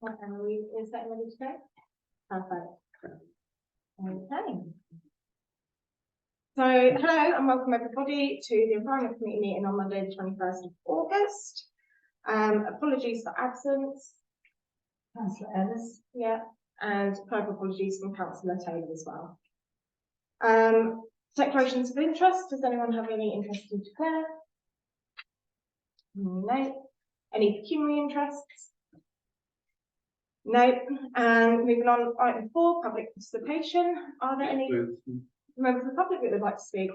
Is that ready to go? Perfect. Okay. So, hello and welcome everybody to the Environment Committee meeting on Monday the 21st of August. Apologies for absence. Councillor Ellis. Yeah, and further apologies from Councillor Taylor as well. Declarations of interest. Does anyone have any interest to declare? No. Any pecuniary interests? No. And moving on, item 4, public participation. Are there any members of the public that would like to speak?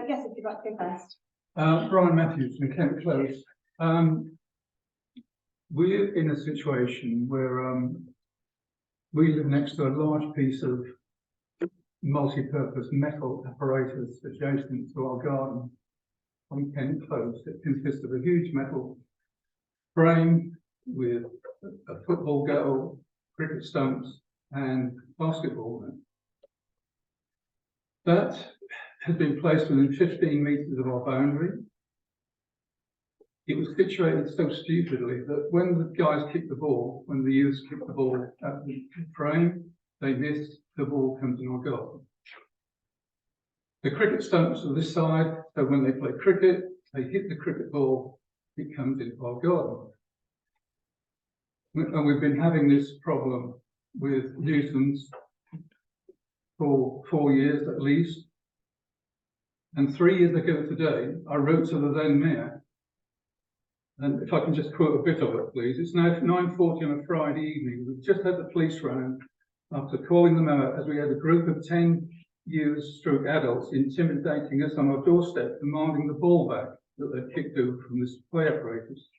Yes, if you'd like to go first. Brian Matthews from Kent Close. We're in a situation where we live next to a large piece of multi-purpose metal apparatus adjacent to our garden on Kent Close. It consists of a huge metal frame with a football goal, cricket stumps and basketball. That has been placed within 15 metres of our boundary. It was situated so stupidly that when the guys kick the ball, when the youths kick the ball at the frame, they miss, the ball comes in our garden. The cricket stumps are this side, so when they play cricket, they hit the cricket ball, it comes into our garden. And we've been having this problem with nuisance for 4 years at least. And 3 years ago today, I wrote to the then mayor, and if I can just quote a bit of it, please. It's now 9:40 on a Friday evening. We've just had the police round after calling them out as we had a group of 10 youths stroke adults intimidating us on our doorstep, demanding the ball back that they'd kicked over from this play apparatus.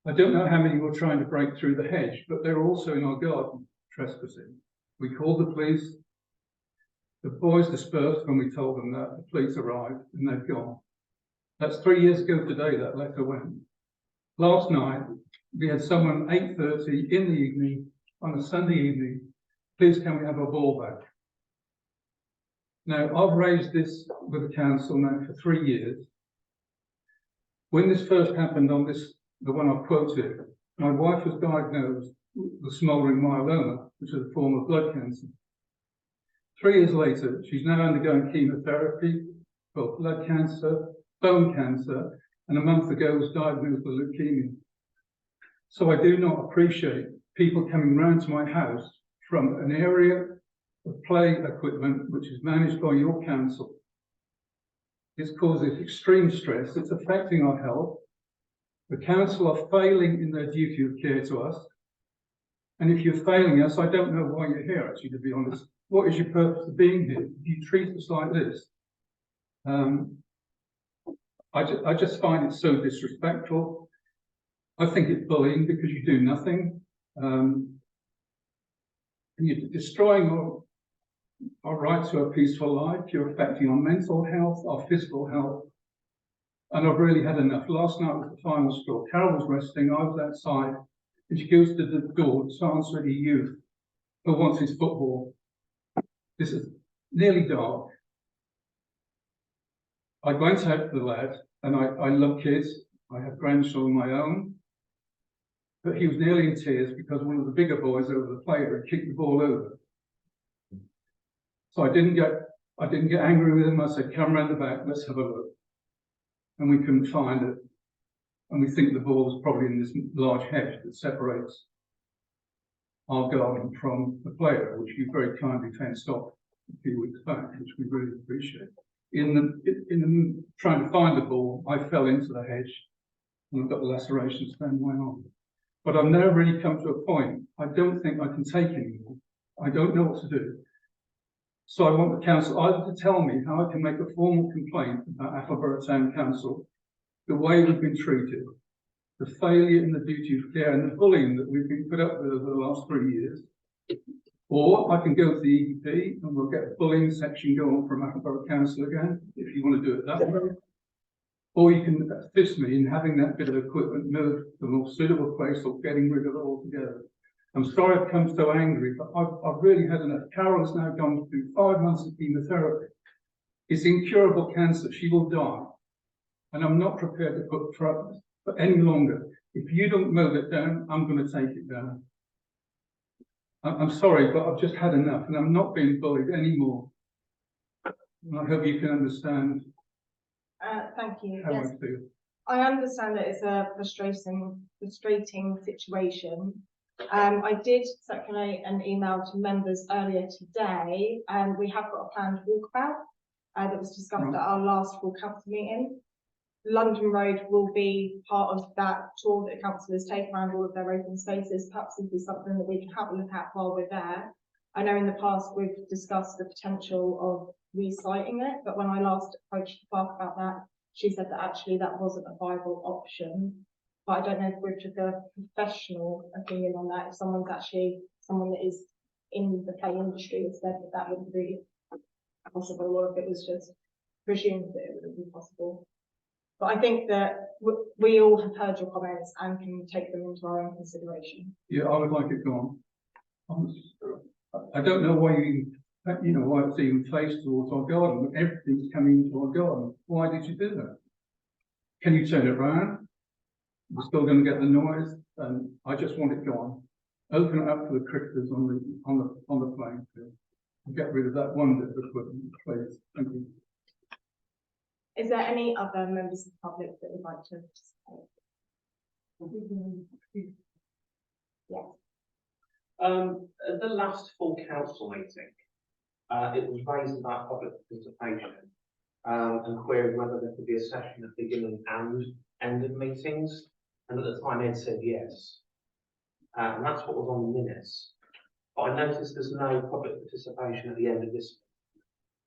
I don't know how many were trying to break through the hedge, but they're also in our garden trespassing. We called the police. The boys dispersed when we told them that. The police arrived and they've gone. That's 3 years ago today that letter went. Last night, we had someone 8:30 in the evening, on a Sunday evening, please can we have our ball back? Now, I've raised this with the council now for 3 years. When this first happened on this, the one I've quoted, my wife was diagnosed with smouldering myeloma, which is a form of blood cancer. 3 years later, she's now undergoing chemotherapy for blood cancer, bone cancer, and a month ago was diagnosed with leukemia. So I do not appreciate people coming round to my house from an area of play equipment which is managed by your council. This causes extreme stress. It's affecting our health. The council are failing in their duty of care to us. And if you're failing us, I don't know why you're here, actually, to be honest. What is your purpose of being here? If you treat us like this, I just find it so disrespectful. I think it's bullying because you do nothing. And you're destroying our right to a peaceful life. You're affecting our mental health, our physical health. And I've really had enough. Last night was the final straw. Carol was resting, I was outside, and she goes to the door to answer the youth who wants his football. This is nearly dark. I went out to the lad, and I love kids. I have grandchildren of my own. But he was nearly in tears because one of the bigger boys over the player had kicked the ball over. So I didn't get angry with him. I said, come round the back, let's have a look. And we couldn't find it. And we think the ball was probably in this large hedge that separates our garden from the player, which we very kindly fenced off a few weeks back, which we really appreciate. In the trying to find the ball, I fell into the hedge and I've got lacerations down my arm. But I've now really come to a point, I don't think I can take anymore. I don't know what to do. So I want the council either to tell me how I can make a formal complaint about Attleborough Town Council, the way we've been treated, the failure in the duty of care and the bullying that we've been put up with over the last 3 years. Or I can go to the EDP and we'll get a bullying section going from Attleborough Council again, if you want to do it that way. Or you can assist me in having that bit of equipment moved to a more suitable place or getting rid of it altogether. I'm sorry I've come so angry, but I've really had enough. Carol has now gone through 5 months of chemotherapy. It's incurable cancer. She will die. and I'm not prepared to put trucks for any longer. If you don't mow it down, I'm going to take it down. I'm sorry, but I've just had enough, and I'm not being bullied anymore. And I hope you can understand Thank you. how Yes, I feel. I understand that it's a frustrating situation. I did circulate an email to members earlier today, and we have got a planned walkabout that was discussed at our last full council meeting. London Road will be part of that tour that councillors take around all of their open spaces. Perhaps this is something that we can have a look at while we're there. I know in the past we've discussed the potential of re-siting it, but when I last approached the park about that, she said that actually that wasn't a viable option. But I don't know if we took a professional opinion on that. If someone's actually someone that is in the play industry has said that that wouldn't be possible, or if it was just presumed that it wouldn't be possible. But I think that we all have heard your comments and can take them into our own consideration. Yeah, I would like it gone. I don't know why why it's even faced towards our garden. Everything's coming into our garden. Why did you do that? Can you turn it around? We're still going to get the noise, and I just want it gone. Open it up for the cricketers on the playing field. Get rid of that one bit of equipment, please. Thank you. Is there any other members of the public that would like to participate? Yes. At the last full council meeting, it was raised about public participation and queried whether there could be a session at beginning and end of meetings. And at the time, Ed said yes. And that's what was on the minutes. But I noticed there's no public participation at the end of this.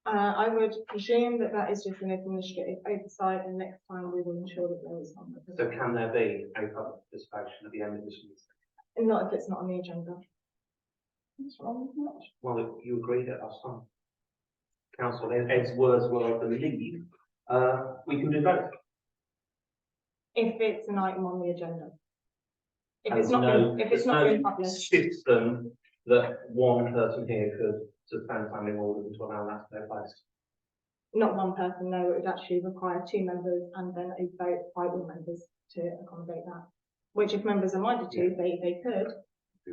I would presume that that is just an administrative oversight, and next time we will ensure that there is one. So can there be a public participation at the end of this meeting? And not if it's not on the agenda. What's wrong with that? Well, you agreed at last time. Council, Ed's words were, I believe, we can do both. If it's an item on the agenda. If There's it's not been published. system that one person here could suspend standing orders to allow that to take place. Not one person, no, it would actually require two members and then a vote by all members to accommodate that. Which if members are minded to, they could.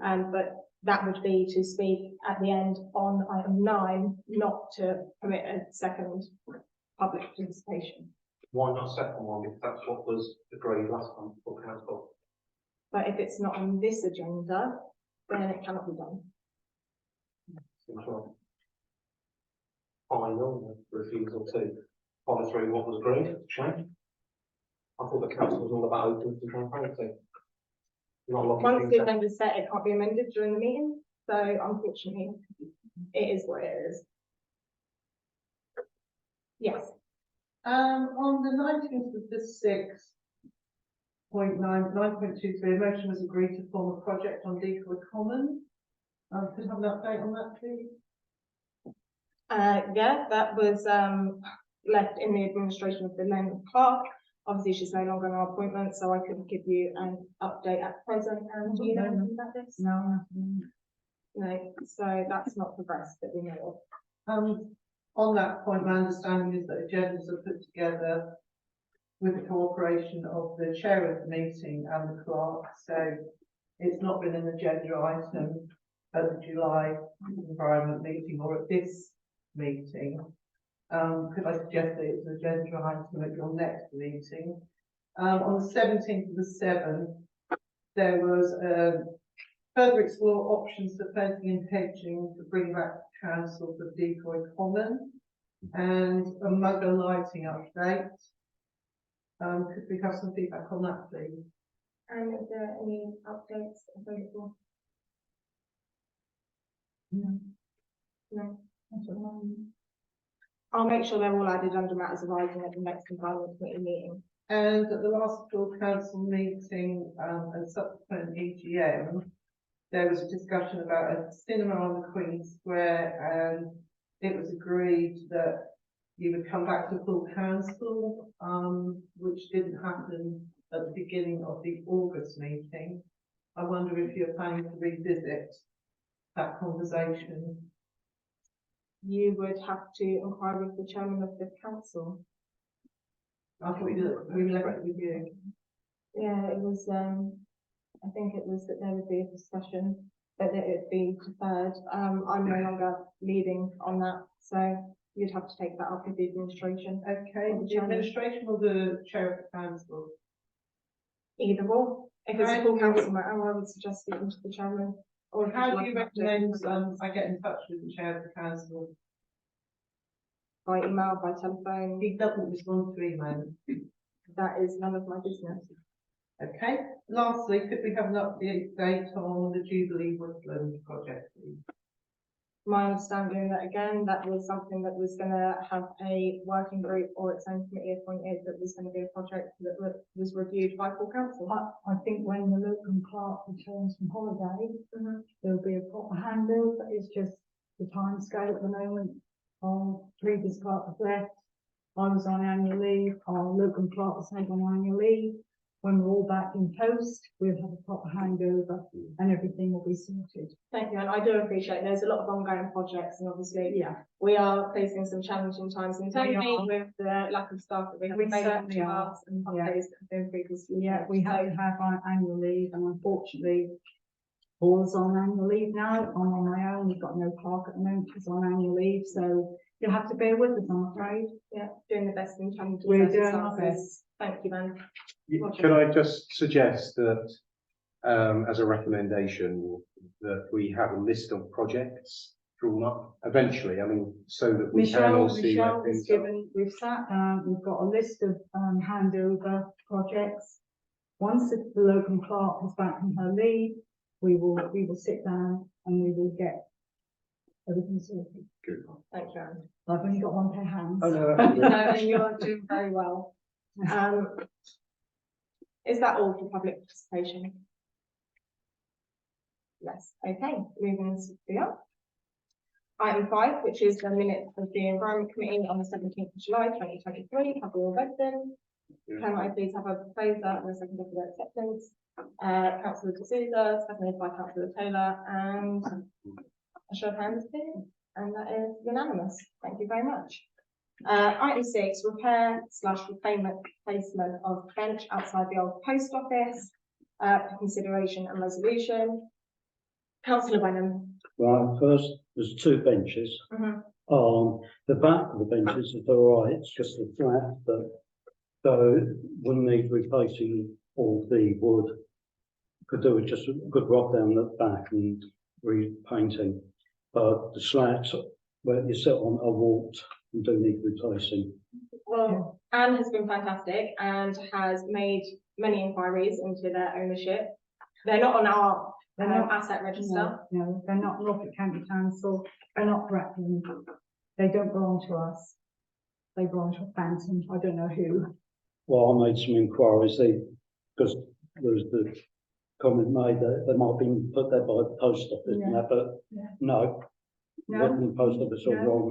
But that would be to speak at the end on item 9, not to permit a second public participation. Why not second one? Because that's what was agreed last time for council. But if it's not on this agenda, then it cannot be done. Final refusal to follow through what was agreed. Shame. I thought the council was all about openness and transparency. Not locking Once things the down. agenda is set, it can't be amended during the meeting. So unfortunately, it is what it is. Yes. On the 19th of the 6th, 9.23, a motion was agreed to form a project on Decoy Common. Could I have an update on that, please? Yeah, that was left in the administration of the Lane Clark. Obviously, she's no longer on our appointment, so I couldn't give you an update at present. And do you know anything about this? No. No, so that's not progressed that we know of. On that point, my understanding is that agendas are put together with the cooperation of the chair of the meeting and the clerk. So it's not been an agenda item at the July environment meeting or at this meeting. Could I suggest that it's an agenda item at your next meeting? On the 17th of the 7th, there was further explore options for fencing and hedging to bring back to council for Decoy Common and a mugger lighting update. Could we have some feedback on that, please? And is there any updates available? No. I'll make sure they're all added under matters arising at the next environment committee meeting. And at the last full council meeting and subsequent EGM, there was a discussion about a cinema on the Queen Square, and it was agreed that you would come back to full council, which didn't happen at the beginning of the August meeting. I wonder if you're planning to revisit that conversation. You would have to inquire with the chairman of the council. I thought we left it with you. Yeah, it was, I think it was that there would be a discussion, but that it'd be deferred. I'm no longer leading on that, so you'd have to take that up with the administration. Okay, Or the the chairman. administration or the chair of the council? Either or. If it's a full council matter, I would suggest speaking to the chairman. Or if How you'd do you like an update recommend, I get in touch with the chair of the council? by email, by telephone, He doesn't respond to email. that is none of my business. Okay, lastly, could we have an update on the Jubilee Woodland project, please? My understanding that again, that was something that was gonna have a working group or its own committee appointed, that was gonna be a project that was reviewed by full council. I think when the local clerk returns from holiday, there'll be a proper handover. It's just the timescale at the moment. Our previous clerk has left. I was on annual leave. Our local clerk was on annual leave. When we're all back in post, we'll have a proper handover and everything will be sorted. Thank you, and I do appreciate there's a lot of ongoing projects, and obviously Yeah, we are facing some challenging times internally We are. with the lack of staff that we have We available certainly to are. us and Yeah. holidays that have been previously. yeah, we have to have our annual leave and unfortunately Paul's on annual leave now. I'm on my own. We've got no clerk at the moment. He's on annual leave, so you'll have to bear with us, I'm afraid. Yeah, doing the best in challenging We're doing our circumstances. Thank you, Ben. Roger. Can I just suggest that, as a recommendation, that we have a list of projects drawn up eventually, I mean, so that we can all see where Michelle has things are. given, we've sat down, we've got a list of handover projects. Once the local clerk is back from her leave, we will sit down and we will get everything sorted. Good. Thank you, Anne. I've only got one pair of hands. Oh, no, No, and you're doing very well. Is that all for public participation? Yes, okay, moving on. Item 5, which is the minutes of the Environment Committee on the 17th of July 2023, have we all read them? Can I please have a proposer and a second for their acceptance? Councillor D'Souza, seconded by Councillor Taylor, and a show of hands, please, and that is unanimous. Thank you very much. Item 6, repair/replacement of bench outside the old post office, for consideration and resolution. Councillor Wenham. Right, first, there's 2 benches. The back of the benches is all right, it's just a flat, but so wouldn't need replacing all the wood. Could do with just a good rub down the back and repainting. But the slats where you sit on are warped and do need replacing. Well, Anne has been fantastic and has made many inquiries into their ownership. They're not on our They're not- asset register. No, they're not Norfolk County Council, they're not Brackland. They don't belong to us. They belong to Phantom, I don't know who. Well, I made some inquiries, because there was the comment made that they might have been put there by the post office and that, but Yeah. no. No? Wasn't the post office or No. wrong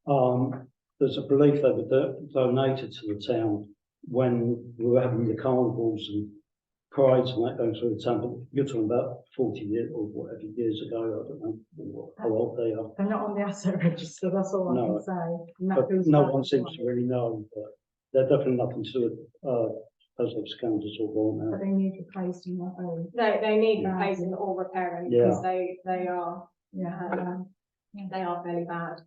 now. There's a belief they were donated to the town when we were having the carnivals and parades and that going through the town, but you're talking about 40 years or whatever years ago, I don't know how old they are. They're not on the asset register, that's all I No. can say. And that But goes no back one to seems like- to really know, but they're definitely nothing to do with, post office counters or wrong But now. they need replacing their own, They need Yeah. replacing or repairing Yeah. because they are yeah. they are fairly bad.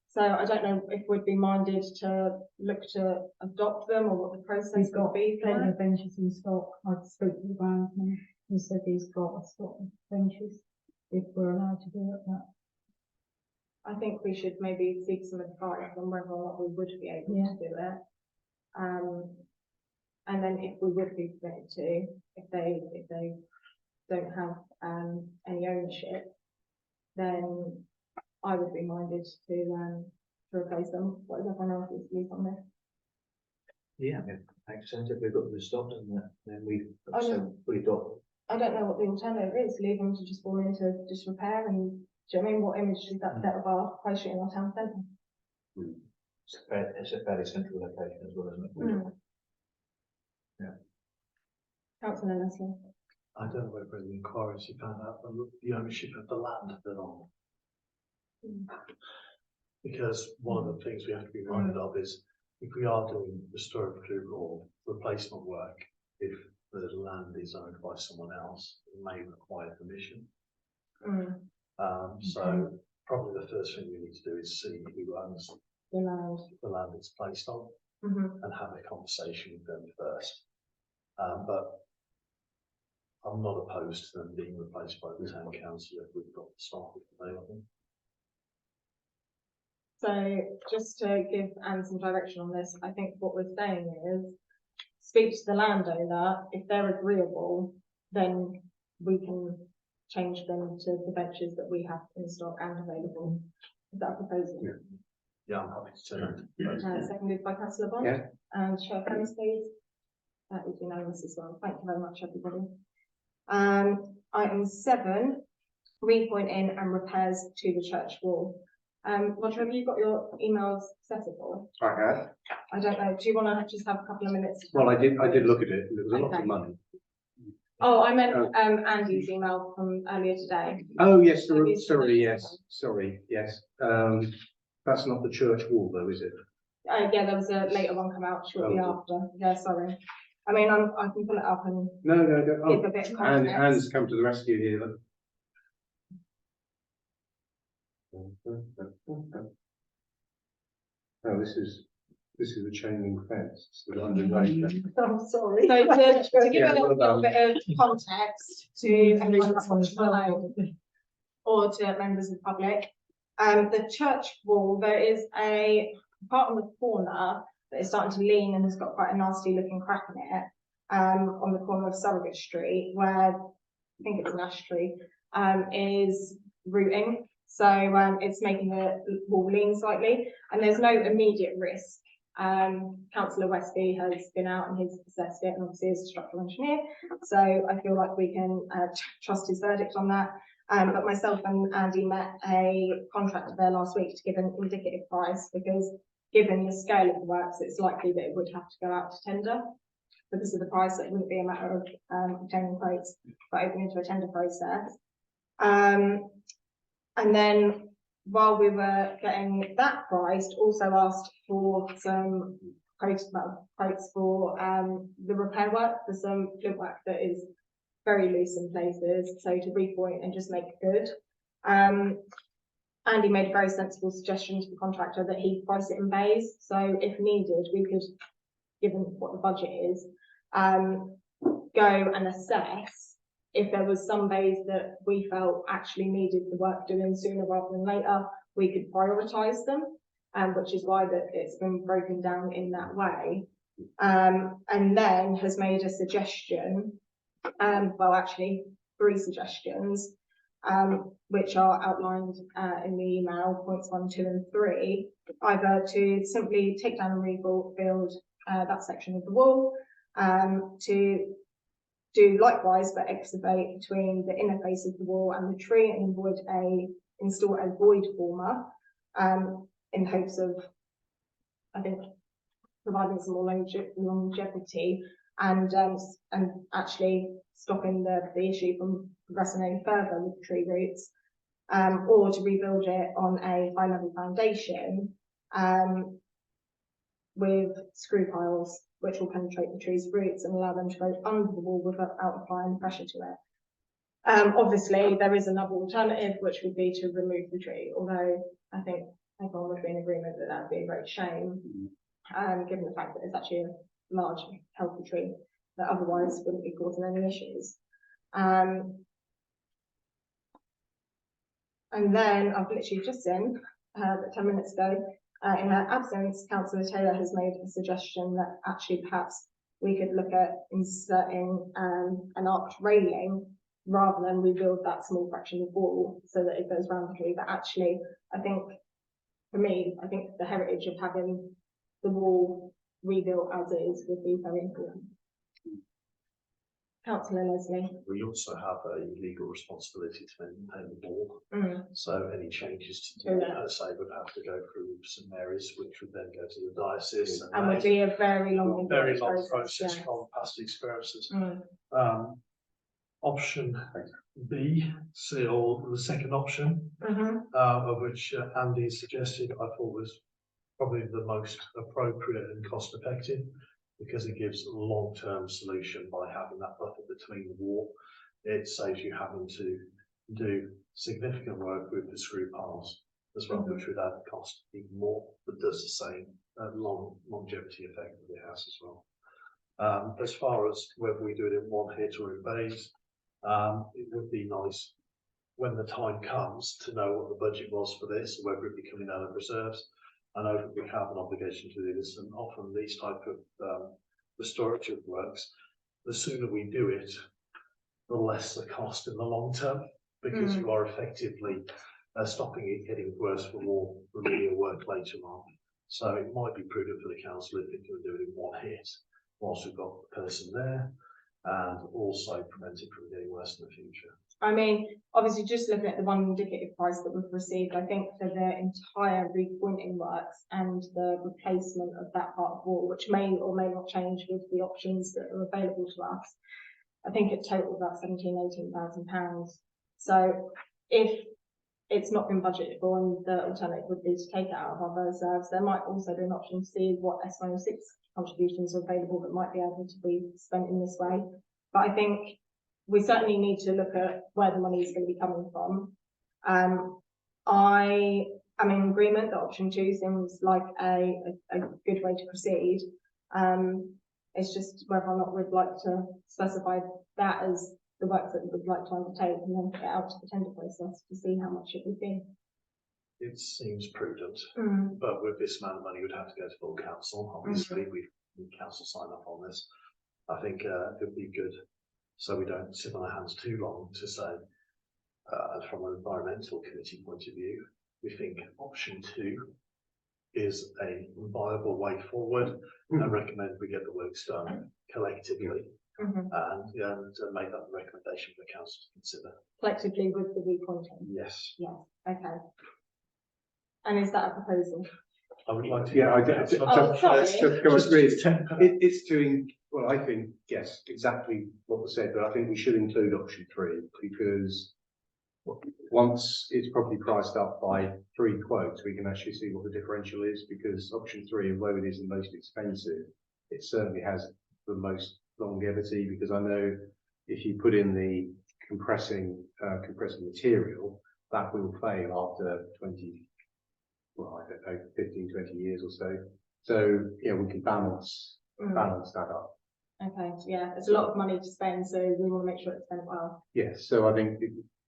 So I don't know if we'd be minded to look to adopt them or what the process We've would got be for plenty that. of benches in stock. I spoke to the groundsman, he said he's got a stock of benches, if we're allowed to do it, but I think we should maybe seek some advice on whether or not we would be able Yeah. to do it. And then if we would be permitted to, if they don't have any ownership, then I would be minded to replace them. What is everyone else's views on this? Yeah, it makes sense if we've got the stock and then Oh, so no. we got, I don't know what the alternative is, leave them to just fall into disrepair and, do you know what I mean, what image does that set of our high street and our town centre? it's a fairly central location as well, isn't it? Mm. Yeah. Councillor Leslie. I don't know whether the inquiries you found out the ownership of the land they're on. Mm. Because one of the things we have to be minded of is if we are doing historically or replacement work, if the land is owned by someone else, it may require permission. Mm, So probably the first thing we need to do is see who owns the land. the land it's placed on Mhm. and have a conversation with them first. But I'm not opposed to them being replaced by the town council if we've got the staff available. So just to give Anne some direction on this, I think what we're saying is speak to the landowner. If they're agreeable, then we can change them to the benches that we have in stock and available. Is that a proposal? Yeah, I'm happy to turn it. Seconded by councillor Bond. Yeah. And Chair Ferris, please. That is unanimous as well. Thank you very much, everybody. Item 7, repointing and repairs to the church wall. Roger, have you got your emails accessible? I have. I don't know. Do you want to just have a couple of minutes? Well, I did look at it, and there was a lot Okay. of money. Oh, I meant Andy's email from earlier today. Oh, yes, Have you seen sorry, that? yes, sorry, yes. That's not the church wall though, is it? Yeah, there was a later one come out shortly Oh. after. Yeah, sorry. I mean, I can pull it up and No. give Oh, a bit of Anne's context. come to the rescue here. Look. Oh, this is a chain link fence. It's the London Road. I'm sorry. So to give Yeah, a little well done. bit of context to everyone that's watching at home or to members of the public, the church wall, there is a part on the corner that is starting to lean and has got quite a nasty looking crack in it, on the corner of Surrogate Street, where I think it's an ash tree, is rooting. So it's making the wall lean slightly, and there's no immediate risk. Councillor Westby has been out and he's assessed it, and obviously is a structural engineer, so I feel like we can trust his verdict on that. But myself and Andy met a contractor there last week to give an indicative price, because given the scale of the works, it's likely that it would have to go out to tender. Because of the price, it wouldn't be a matter of obtaining quotes, but opening into a tender process. And then while we were getting that priced, also asked for some quotes for the repair work, for some flint work that is very loose in places, so to repoint and just make it good. Andy made a very sensible suggestion to the contractor that he price it in bays, so if needed, we could, given what the budget is, go and assess if there was some bays that we felt actually needed the work doing sooner rather than later, we could prioritise them, which is why that it's been broken down in that way. And then has made a suggestion, well, actually 3 suggestions, which are outlined in the email, points 1, 2, and 3, either to simply take down and rebuild that section of the wall, to do likewise but excavate between the inner face of the wall and the tree and install a void former, in hopes of, I think, providing some more longevity and actually stopping the issue from progressing any further with the tree roots, or to rebuild it on a high level foundation with screw piles, which will penetrate the tree's roots and allow them to go under the wall without applying pressure to it. Obviously, there is another alternative, which would be to remove the tree, although I think everyone would be in agreement that that would be a great shame, given the fact that it's actually a large, healthy tree that otherwise wouldn't be causing any issues. And then I've literally just seen, 10 minutes ago, in her absence, Councillor Taylor has made a suggestion that actually perhaps we could look at inserting an arched railing rather than rebuild that small fraction of wall so that it goes round the tree. But actually, I think, for me, I think the heritage of having the wall rebuilt as is would be very important. Councillor Leslie. We also have a legal responsibility to maintain the wall. So any changes to the wall, say, would have to go through St Mary's, which would then go to the diocese. And would be a very long process yeah. from past experiences. Option B, or the second option, of which Andy suggested, I thought was probably the most appropriate and cost effective, because it gives a long-term solution by having that buffer between the wall. It saves you having to do significant work with the screw piles as well, which would add cost even more, but does the same longevity effect of the house as well. As far as whether we do it in one hit or in bays, it would be nice when the time comes to know what the budget was for this, whether it be coming out of reserves. I know that we have an obligation to do this, and often these type of restorative works, the sooner we do it, the less the cost in the long term, because you are effectively stopping it getting worse for more remedial work later on. So it might be prudent for the council if they can do it in one hit, whilst we've got the person there, and also prevent it from getting worse in the future. I mean, obviously, just looking at the one indicative price that we've received, I think for the entire repointing works and the replacement of that part of wall, which may or may not change with the options that are available to us, I think it totaled about £18,000. So if it's not been budgeted for and the alternative would be to take it out of our reserves, there might also be an option to see what S106 contributions are available that might be able to be spent in this way. But I think we certainly need to look at where the money is going to be coming from. I am in agreement that option 2 seems like a good way to proceed. It's just whether or not we'd like to specify that as the work that we'd like to undertake and then put it out to the tender process to see how much it would be. It seems prudent, but with this amount of money, we'd have to go to full council. Obviously, we need council sign off on this. I think it would be good, so we don't sit on our hands too long, to say, from an environmental committee point of view, we think option 2 is a viable way forward, and recommend we get the works done collectively, and make that the recommendation for the council to consider. Collectively with the repointing? Yes. Yes, okay. And is that a proposal? I would like to. Yeah, I Oh, sorry. it's doing, well, I think, yes, exactly what was said, but I think we should include option 3, because once it's probably priced up by 3 quotes, we can actually see what the differential is, because option 3, although it is the most expensive, it certainly has the most longevity, because I know if you put in the compressing material, that will fail after 20, well, I don't know, 15, 20 years or so. So, yeah, we can balance that up. Okay, so yeah, it's a lot of money to spend, so we want to make sure it's spent well. Yes, so I think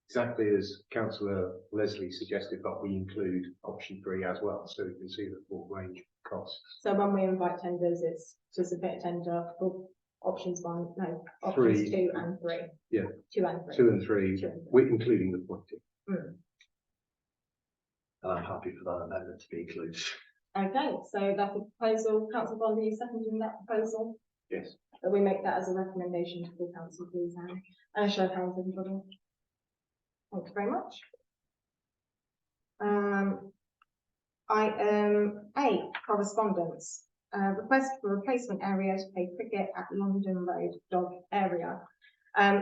exactly as Councillor Leslie suggested, but we include option 3 as well, so we can see the full range of costs. So when we invite tenders, it's to submit a tender for options 2 and 3. Yeah. 2 and 3. 2 and 3, we're including the pointing. And I'm happy for that amendment to be included. Okay, so that's a proposal. Councillor Bond, are you seconding that proposal? Yes. That we make that as a recommendation to the council, please, Anne. And a show of hands, everybody. Thank you very much. Item 8, correspondence. Request for replacement area to play cricket at London Road Dog area.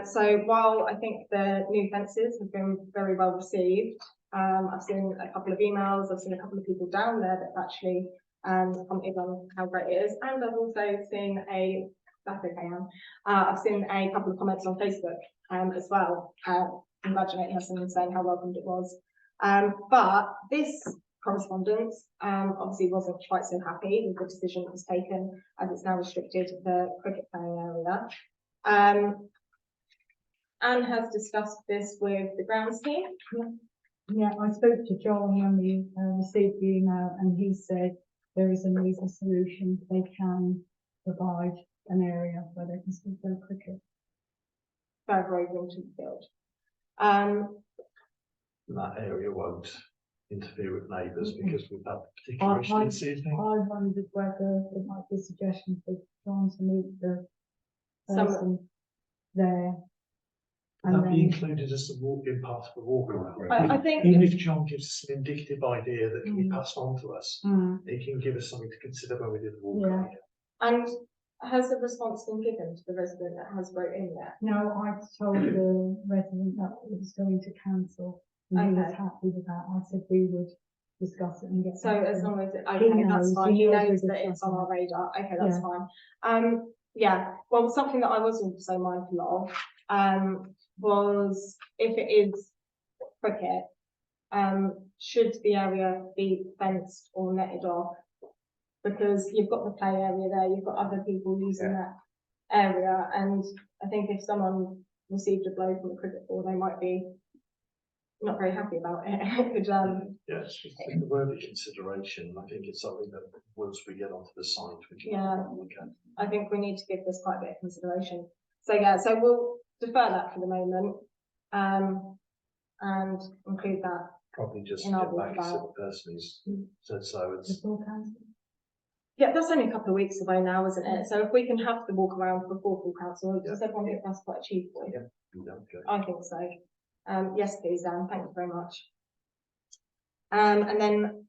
So while I think the new fences have been very well received, I've seen a couple of emails, I've seen a couple of people down there that actually commented on how great it is, and I've also seen I've seen a couple of comments on Facebook as well, congratulating us and saying how welcomed it was. But this correspondence obviously wasn't quite so happy with the decision that was taken, as it's now restricted the cricket playing area. Anne has discussed this with the grounds team. Yeah, I spoke to John when we received the email, and he said there is an easy solution. They can provide an area where they can still play cricket. Further over into the field. That area won't interfere with neighbours because we've had I particular issue this evening. wondered whether it might be a suggestion for John to meet the person there. That'd be included as the walk-in part of the walk around. I think Even if John gives us an indicative idea that can be passed on to us, he can give us something to consider when we do the walk around. And has the response been given to the resident that has wrote in there? No, I told the resident that it was going to cancel, and he was happy with that. I said we would discuss it and get. So as long as, He okay, that's knows, fine, he he knows knows we're that it's on our discussing radar, okay, that's Yeah. fine. Yeah, well, something that I was also mindful of, was if it is cricket, should the area be fenced or netted off? Because you've got the play area there, you've got other people using that area, and I think if someone received a blow from a cricket ball, they might be not very happy about it. It could, Yes, it's a worthy consideration. I think it's something that once we get onto the site, we can Yeah. look at. I think we need to give this quite a bit of consideration. So yeah, so we'll defer that for the moment, and include that. Probably just In our get back to walkabout. the person who's said so. The It's, full council. Yeah, that's only a couple of weeks away now, isn't it? So if we can have the walk around before full council, does everyone think that's quite achievable? okay. I think so. Yes, please, Dan, thank you very much. And then,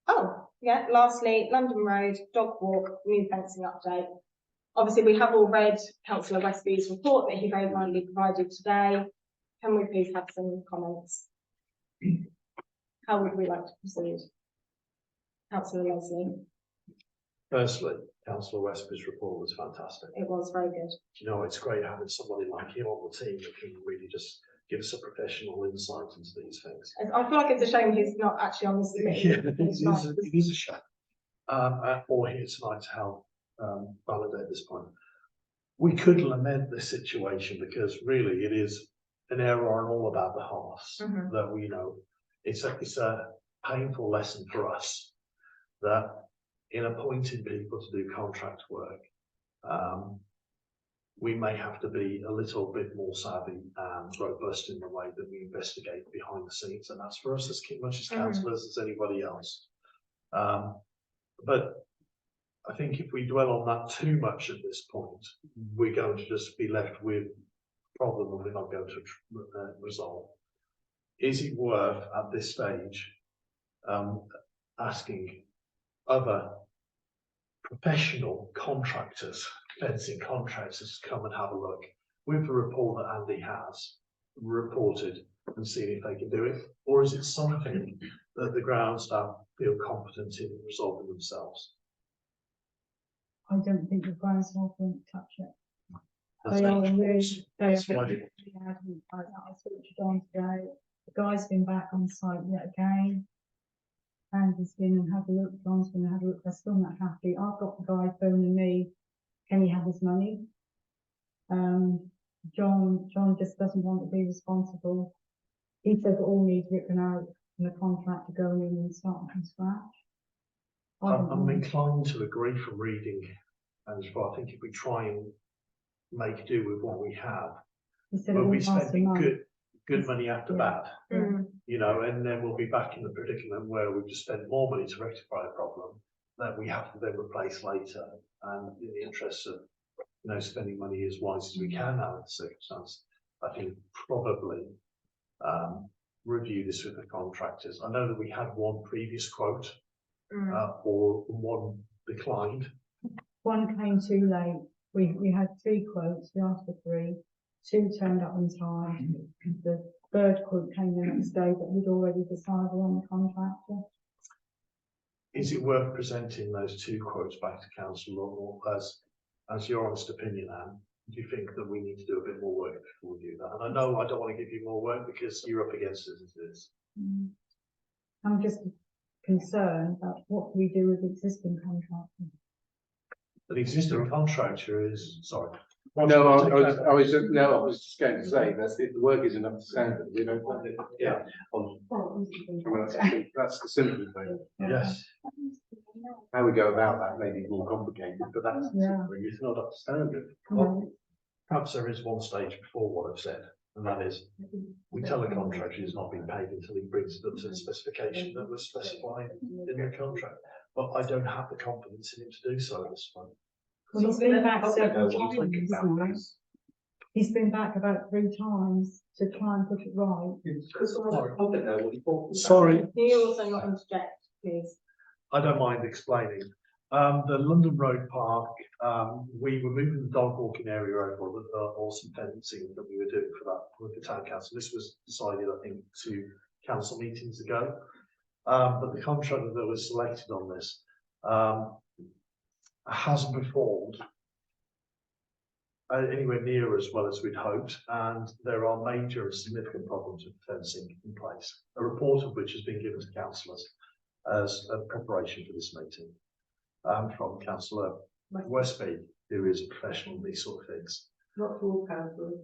oh, yeah, lastly, London Road, dog walk, new fencing update. Obviously, we have all read Councillor Westby's report that he very kindly provided today. Can we please have some comments? How would we like to proceed? Councillor Leslie, Firstly, Councillor Westby's report was fantastic. it was very good. You know, it's great having somebody like him on the team that can really just give us a professional insight into these things. I feel like it's a shame he's not actually on this committee. Yeah, it is a shame. Or here tonight to help validate this point. We could lament this situation because really it is an error on all about the hearts Mhm. that we know. It's a painful lesson for us that in appointing people to do contract work, we may have to be a little bit more savvy and robust in the way that we investigate behind the scenes, and that's for us as much as councillors as anybody else. But I think if we dwell on that too much at this point, we're going to just be left with a problem that we're not going to resolve. Is it worth at this stage asking other professional contractors, fencing contractors, to come and have a look with the report that Andy has reported and see if they can do it? Or is it something that the ground staff feel competent in resolving themselves? I don't think the ground staff won't touch it. That's They are dangerous. really, they are That's why really adamant about that. I spoke to John today. The guy's been back on site yet again. And he's been and had a look, John's been and had a look, they're still not happy. I've got the guy phoning me, can he have his money? John just doesn't want to be responsible. He says it all needs written out in the contract to go in and start from scratch. I'm inclined to agree from reading, and I think if we try and make do with what we have, He said it we'll won't be last a spending month. good money after Yeah. bad. Mm. You know, and then we'll be back in the predicament where we've just spent more money to rectify a problem that we have to then replace later. And in the interest of, you know, spending money as wise as we can now in the circumstance, I think probably review this with the contractors. I know that we had one previous quote or one declined. One came too late. We had 3 quotes, we asked for 3. 2 turned up on time. The third quote came the next day, but we'd already decided on the contractor. Is it worth presenting those 2 quotes back to council, or as your honest opinion, Anne? Do you think that we need to do a bit more work before we do that? And I know I don't want to give you more work because you're up against it as it is. I'm just concerned about what we do with the existing contractor. The existing contractor is, sorry. No, I was just going to say, that's it, the work isn't up to standard, we don't, yeah. That's the simple thing. Yes, How we go about that may be more complicated, but that's, Yeah. it's not up to standard. well, perhaps there is one stage before what I've said, and that is, we tell the contractor he's not been paid until he brings it up to the specification that was specified in the contract. But I don't have the confidence in him to do so at this point. Well, he's been back several What do you think about times. this? He's been back about 3 times to try and put it right. Because I don't know what he thought. Sorry, Can you also not interject, please? I don't mind explaining. The London Road Park, we were moving the dog walking area over with some fencing that we were doing for that with the town council. This was decided, I think, 2 council meetings ago. But the contractor that was selected on this, hasn't performed anywhere near as well as we'd hoped, and there are major and significant problems with fencing in place, a report of which has been given to councillors as a preparation for this meeting, from Councillor Westby, who is a professional in these sort of things. Not to all councillors,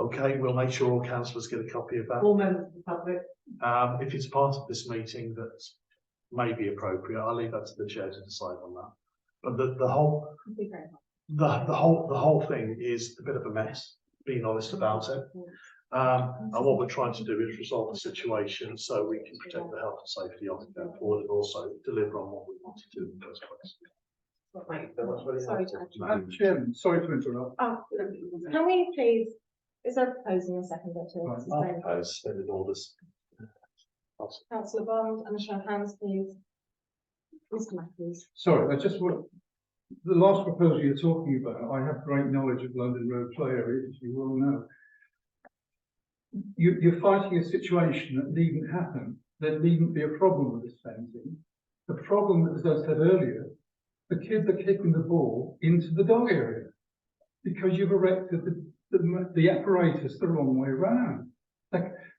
Okay, we'll make sure all councillors get a copy of that. all members of the public. If it's part of this meeting that may be appropriate, I'll leave that to the chair to decide on that. But the whole thing is a bit of a mess, being honest about it. And what we're trying to do is resolve the situation so we can protect the health and safety of it going forward, and also deliver on what we want to do in the first place. Thank you very much. Really Sorry, helpful. Madam Chairman, sorry to interrupt. Oh, can we please, is there a proposal in a second to Right, sustain? Suspended orders. Councillor Bond, and a show of hands, please. Mr Matthews. Sorry, I just want, the last proposal you're talking about, I have great knowledge of London Road play area, as you well know. You're fighting a situation that needn't happen. There needn't be a problem with this fencing. The problem, as I said earlier, the kids are kicking the ball into the dog area because you've erected the apparatus the wrong way around.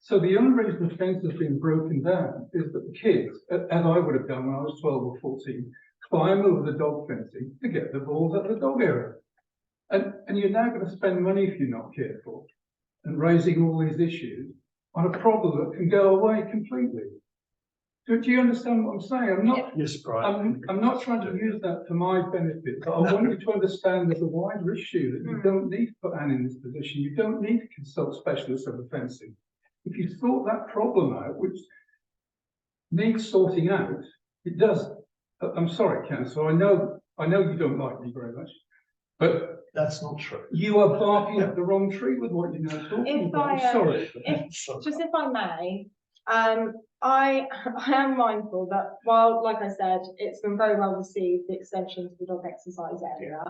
So the only reason the fence has been broken down is that the kids, as I would have done when I was 12 or 14, climb over the dog fencing to get the balls out of the dog area. And you're now going to spend money if you're not careful and raising all these issues on a problem that can go away completely. Do you understand what I'm saying? I'm not. Yes, Brian. I'm not trying to use that for my benefit, but I want you to understand there's a wider issue that you don't need to put Anne in this position. You don't need to consult specialists over fencing. If you sort that problem out, which needs sorting out, it does. I'm sorry, Councillor, I know you don't like me very much, but That's not true. you are barking up the wrong tree with what you're now talking If about. I, I'm sorry. Just if I may, I am mindful that while, like I said, it's been very well received, the extension to the dog exercise area.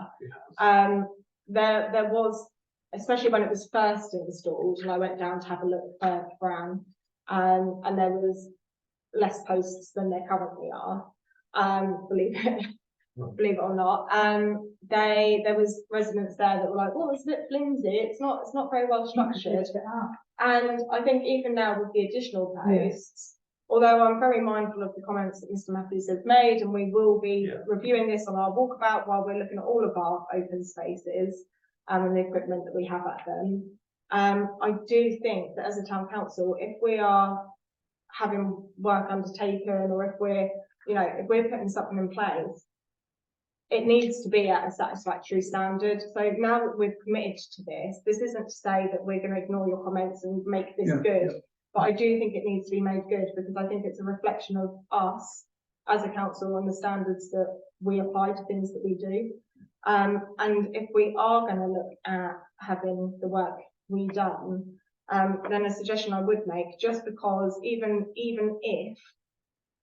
There was, especially when it was first installed, and I went down to have a look for Fran, and there was less posts than there currently are. Believe it or not. There was residents there that were like, "Oh, it's a bit flimsy. It's not very well structured." And I think even now with the additional posts, although I'm very mindful of the comments that Mr Matthews has made, and we will be reviewing this on our walkabout while we're looking at all of our open spaces and the equipment that we have at them. I do think that as a town council, if we are having work undertaken, or if we're putting something in place, it needs to be at a satisfactory standard. So now that we've committed to this isn't to say that we're going to ignore your comments and make this good, but I do think it needs to be made good, because I think it's a reflection of us as a council and the standards that we apply to things that we do. And if we are going to look at having the work redone, then a suggestion I would make, just because even if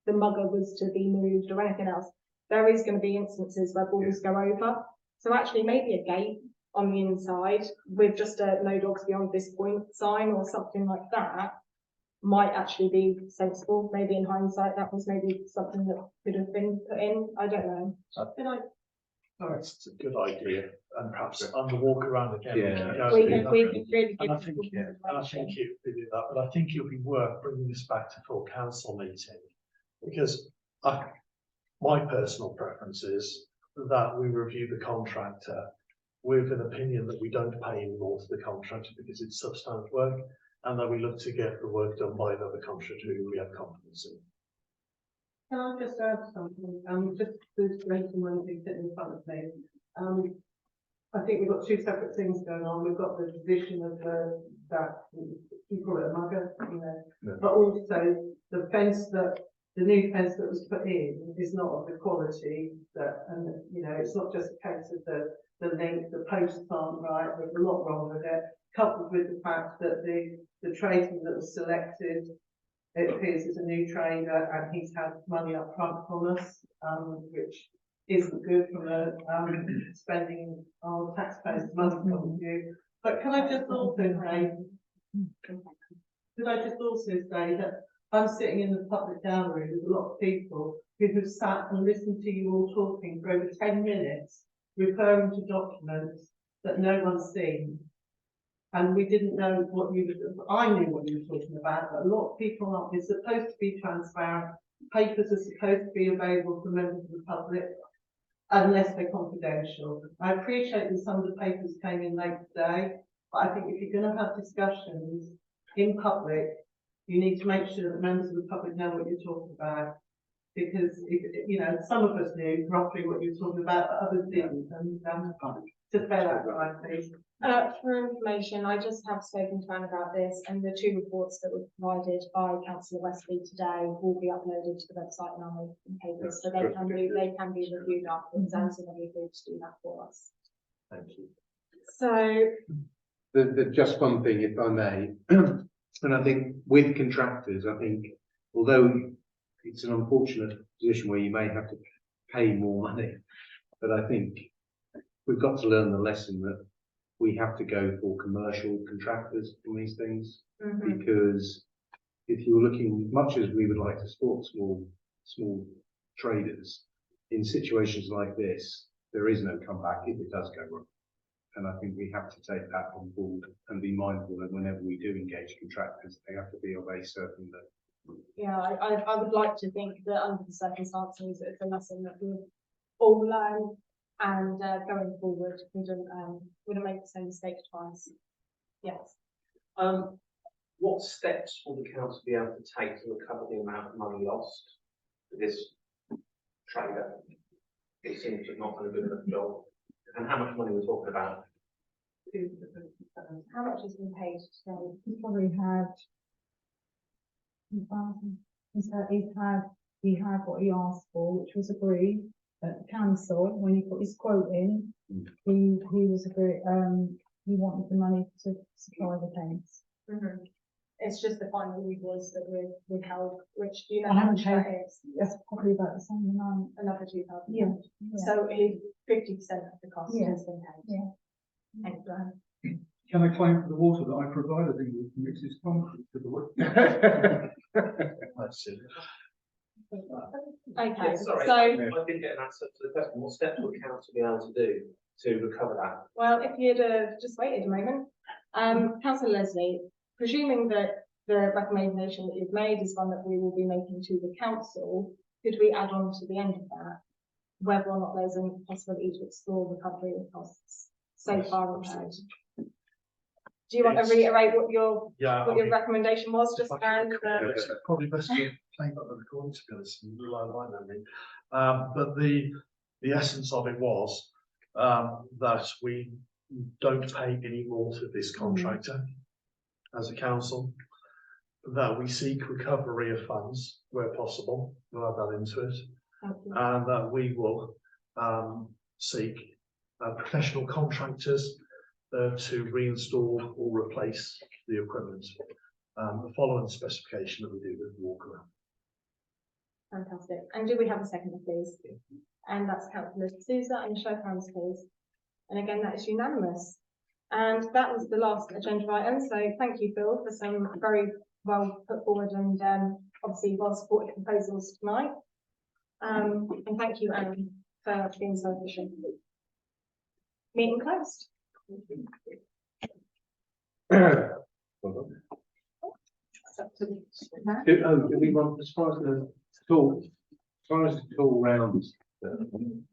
the mugger was to be moved or anything else, there is going to be instances where balls go over. So actually maybe a gate on the inside with just a no dogs beyond this point sign or something like that might actually be sensible. Maybe in hindsight, that was maybe something that could have been put in. I don't know. That's a good idea, and perhaps on the walk around again. Yeah. We can really And I think it would be that, but I think it'll be worth bringing this back to full council meeting, because my personal preference is that we review the contractor with an opinion that we don't pay any more to the contractor because it's substandard work, and that we look to get the work done by another contractor who we have confidence in. Can I just add something? Just to mention one thing sitting in front of me. I think we've got two separate things going on. We've got the position of that you call it a mugger, but also the fence the new fence that was put in is not of the quality that, and it's not just a case of the length, the posts aren't right. There's a lot wrong with it, coupled with the fact that the tradesman that was selected, it appears as a new trader, and he's had money up front from us, which isn't good from a spending on taxpayers' money point of view. But can I just also say that I'm sitting in the public gallery with a lot of people who have sat and listened to you all talking for over 10 minutes, referring to documents that no one's seen. And we didn't know what you were, I knew what you were talking about, but a lot of people aren't. It's supposed to be transparent. Papers are supposed to be available for members of the public unless they're confidential. I appreciate that some of the papers came in late today, but I think if you're going to have discussions in public, you need to make sure that members of the public know what you're talking about. Because, you know, some of us knew roughly what you were talking about, but others didn't. And to bear that in mind, please. For information, I just have spoken to Anne about this, and the two reports that were provided by Councillor Westley today will be uploaded to the website and our papers, so they can be reviewed afterwards, and so they agreed to do that for us. Thank you. So, Just one thing, if I may, and I think with contractors, I think although it's an unfortunate position where you may have to pay more money, but I think we've got to learn the lesson that we have to go for commercial contractors on these things, because if you're looking, much as we would like to support small traders, in situations like this, there is no comeback if it does go wrong. And I think we have to take that on board and be mindful that whenever we do engage contractors, they have to be of a certain level. yeah, I would like to think that under the circumstances, it's a lesson that we've all learned, and going forward, we wouldn't make the same mistake twice. Yes. What steps will the council be able to take to recover the amount of money lost for this trader? It seems to have not done a good enough job. And how much money we're talking about? How much has been paid today? He's probably had 2,000. He had what he asked for, which was agreed at the council when he put his quote in. He was agreed, he wanted the money to supply the tanks. It's just the final invoice that we've held, which do you know I how haven't much that paid. is? That's probably about the same amount. Another 2,000. Yeah. So 50% of the cost Yeah. has been paid. Yeah. Thank you. Can I claim for the water that I provided him with mixes concrete to the water? That's it. Okay, Sorry, so, I didn't get an answer to the question. What steps will council be able to do to recover that? well, if you'd just waited a moment, Councillor Leslie, presuming that the recommendation that you've made is one that we will be making to the council, could we add on to the end of that, whether or not there's a possibility to explore recovery of costs so far incurred? Do you want to reiterate what your recommendation was, just as It's probably best to play back the recording, to be honest, and rely on my memory. But the essence of it was that we don't pay any more to this contractor as a council, that we seek recovery of funds where possible, we'll add that into it, and that we will seek professional contractors to reinstall or replace the equipment, following the specification that we do with Walker. Fantastic. And do we have a second, please? And that's Councillor Sousa, and show of hands, please. And again, that is unanimous. And that was the last agenda item. So thank you, Phil, for some very well put forward and obviously well supported proposals tonight. And thank you, Anne, for being so efficient. Meeting closed. Do we want, as far as the tool rounds,